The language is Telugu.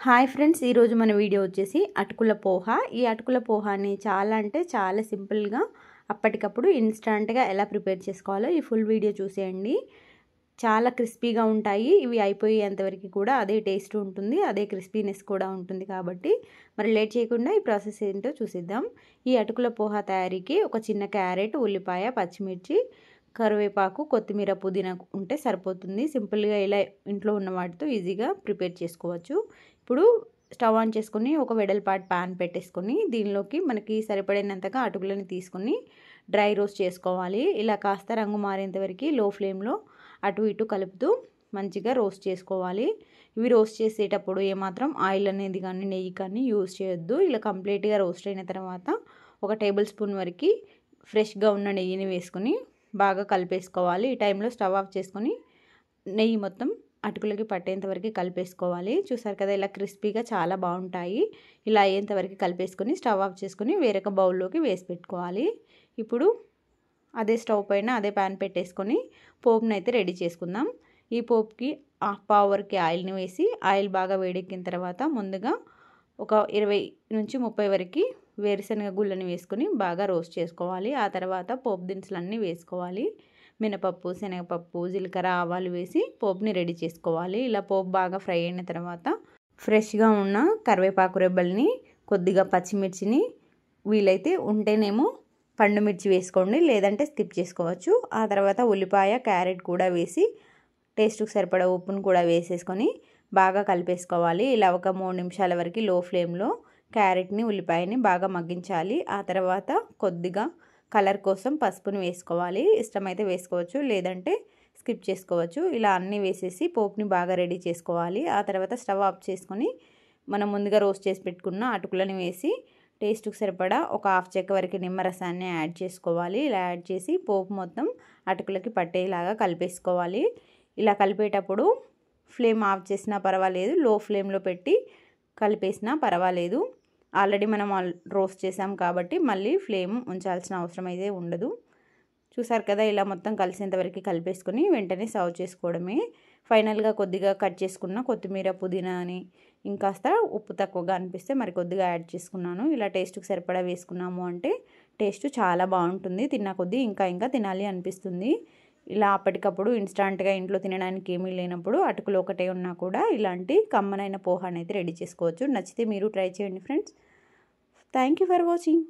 హాయ్ ఫ్రెండ్స్, ఈరోజు మన వీడియో వచ్చేసి అటుకుల పోహ. ఈ అటుకుల పోహాని చాలా అంటే చాలా సింపుల్గా అప్పటికప్పుడు ఇన్స్టంట్గా ఎలా ప్రిపేర్ చేసుకోవాలో ఈ ఫుల్ వీడియో చూసేయండి. చాలా క్రిస్పీగా ఉంటాయి. ఇవి అయిపోయేంతవరకు కూడా అదే టేస్ట్ ఉంటుంది, అదే క్రిస్పీనెస్ కూడా ఉంటుంది. కాబట్టి మరి లేట్ చేయకుండా ఈ ప్రాసెస్ ఏంటో చూసిద్దాం. ఈ అటుకుల పోహ తయారీకి ఒక చిన్న క్యారెట్, ఉల్లిపాయ, పచ్చిమిర్చి, కరివేపాకు, కొత్తిమీర, పుదీనా ఉంటే సరిపోతుంది. సింపుల్గా ఇలా ఇంట్లో ఉన్న వాటితో ఈజీగా ప్రిపేర్ చేసుకోవచ్చు. ఇప్పుడు స్టవ్ ఆన్ చేసుకొని ఒక వెడల్పాటి ప్యాన్ పెట్టేసుకొని దీనిలోకి మనకి సరిపడినంతగా అటుకులని తీసుకొని డ్రై రోస్ట్ చేసుకోవాలి. ఇలా కాస్త రంగు మారేంత వరకు లో ఫ్లేమ్లో అటు ఇటు కలుపుతూ మంచిగా రోస్ట్ చేసుకోవాలి. ఇవి రోస్ట్ చేసేటప్పుడు ఏమాత్రం ఆయిల్ అనేది కానీ నెయ్యి కానీ యూజ్ చేయొద్దు. ఇలా కంప్లీట్గా రోస్ట్ అయిన తర్వాత ఒక టేబుల్ స్పూన్ వరకు ఫ్రెష్గా ఉన్న నెయ్యిని వేసుకొని బాగా కలిపేసుకోవాలి. ఈ టైంలో స్టవ్ ఆఫ్ చేసుకొని నెయ్యి మొత్తం అటుకులకి పట్టేంత వరకు కలిపేసుకోవాలి. చూసారు కదా, ఇలా క్రిస్పీగా చాలా బాగుంటాయి. ఇలా అయ్యేంత వరకు కలిపేసుకొని స్టవ్ ఆఫ్ చేసుకొని వేరొక బౌల్లోకి వేసి పెట్టుకోవాలి. ఇప్పుడు అదే స్టవ్ పైన అదే ప్యాన్ పెట్టేసుకొని పోపుని అయితే రెడీ చేసుకుందాం. ఈ పోపుకి పావు వరకు ఆయిల్ని వేసి ఆయిల్ బాగా వేడెక్కిన తర్వాత ముందుగా ఒక 20 నుంచి 30 వరకు వేరుశనగ గుళ్ళని వేసుకొని బాగా రోస్ట్ చేసుకోవాలి. ఆ తర్వాత పోపు దినుసులన్నీ వేసుకోవాలి. మినపప్పు, శనగపప్పు, జీలకర్ర, ఆవాలు వేసి పోపుని రెడీ చేసుకోవాలి. ఇలా పోపు బాగా ఫ్రై అయిన తర్వాత ఫ్రెష్గా ఉన్న కరివేపాకు రెబ్బల్ని, కొద్దిగా పచ్చిమిర్చిని, వీలైతే ఉంటేనేమో పండు మిర్చి వేసుకోండి, లేదంటే స్కిప్ చేసుకోవచ్చు. ఆ తర్వాత ఉల్లిపాయ, క్యారెట్ కూడా వేసి టేస్ట్కి సరిపడా ఉప్పును కూడా వేసేసుకొని బాగా కలిపేసుకోవాలి. ఇలా ఒక 3 నిమిషాల వరకు లో ఫ్లేమ్లో క్యారెట్ని, ఉల్లిపాయని బాగా మగ్గించాలి. ఆ తర్వాత కొద్దిగా కలర్ కోసం పసుపుని వేసుకోవాలి. ఇష్టమైతే వేసుకోవచ్చు, లేదంటే స్కిప్ చేసుకోవచ్చు. ఇలా అన్నీ వేసేసి పోపుని బాగా రెడీ చేసుకోవాలి. ఆ తర్వాత స్టవ్ ఆఫ్ చేసుకొని మనం ముందుగా రోస్ట్ చేసి పెట్టుకున్న అటుకులని వేసి టేస్ట్కి సరిపడా ఒక హాఫ్ చెక్క వరకు నిమ్మరసాన్ని యాడ్ చేసుకోవాలి. ఇలా యాడ్ చేసి పోపు మొత్తం అటుకులకి పట్టేలాగా కలిపేసుకోవాలి. ఇలా కలిపేటప్పుడు ఫ్లేమ్ ఆఫ్ చేసినా పర్వాలేదు, లో ఫ్లేమ్లో పెట్టి కలిపేసినా పర్వాలేదు. ఆల్రెడీ మనం రోస్ట్ చేసాం కాబట్టి మళ్ళీ ఫ్లేమ్ ఉంచాల్సిన అవసరం అయితే ఉండదు. చూసారు కదా, ఇలా మొత్తం కలిసేంత వరకు కలిపేసుకొని వెంటనే సర్వ్ చేసుకోవడమే. ఫైనల్గా కొద్దిగా కట్ చేసుకున్న కొత్తిమీర, పుదీనాని ఇంకాస్త ఉప్పు తక్కువగా అనిపిస్తే మరి కొద్దిగా యాడ్ చేసుకున్నాను. ఇలా టేస్ట్కి సరిపడా వేసుకున్నాము అంటే టేస్ట్ చాలా బాగుంటుంది. తిన్నా కొద్దీ ఇంకా తినాలి అనిపిస్తుంది. ఇలా అప్పటికప్పుడు ఇన్స్టాంట్గా ఇంట్లో తినడానికి ఏమీ లేనప్పుడు అటుకులు ఒకటే ఉన్నా కూడా ఇలాంటి కమ్మనైన పోహాని అయితే రెడీ చేసుకోవచ్చు. నచ్చితే మీరు ట్రై చేయండి friends. Thank you for watching.